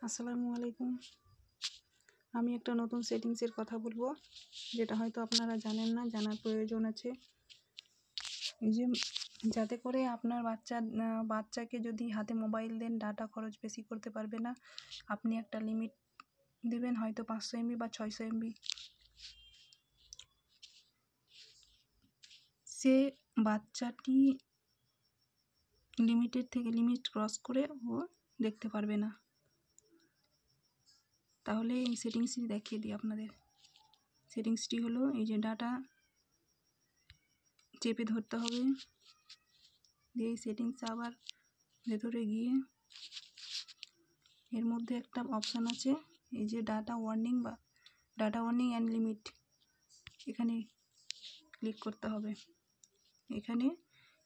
আসসালামু আলাইকুম। আমি একটা নতুন সেটিংসের কথা বলবো, যেটা হয়তো আপনারা জানেন না, জানার প্রয়োজন আছে। এই যে যাতে করে আপনার বাচ্চাকে যদি হাতে মোবাইল দেন, ডাটা খরচ বেশি করতে পারবে না। আপনি একটা লিমিট দিবেন, হয়তো 500 MB বা 600 MB। সে বাচ্চাটি লিমিট ক্রস করে ও দেখতে পারবে না। তাহলে এই সেটিংসটি দেখিয়ে দিই আপনাদের। সেটিংসটি হলো, এই যে ডাটা চেপে ধরতে হবে, দিয়ে এই সেটিংস আবার ভেতরে গিয়ে এর মধ্যে একটা অপশান আছে, এই যে ডাটা ওয়ার্নিং অ্যান্ড লিমিট, এখানে ক্লিক করতে হবে। এখানে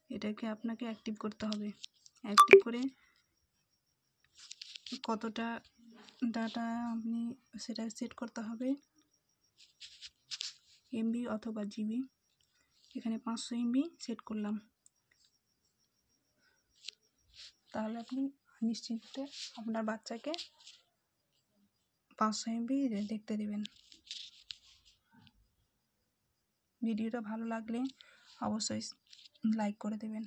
এটাকে আপনাকে অ্যাক্টিভ করতে হবে। অ্যাক্টিভ করে কতটা ডাটা আপনি সেটা সেট করতে হবে, MB অথবা GB। এখানে 500 MB সেট করলাম। তাহলে আপনি নিশ্চিন্তে আপনার বাচ্চাকে 500 MB দেখতে দেবেন। ভিডিওটা ভালো লাগলে অবশ্যই লাইক করে দেবেন।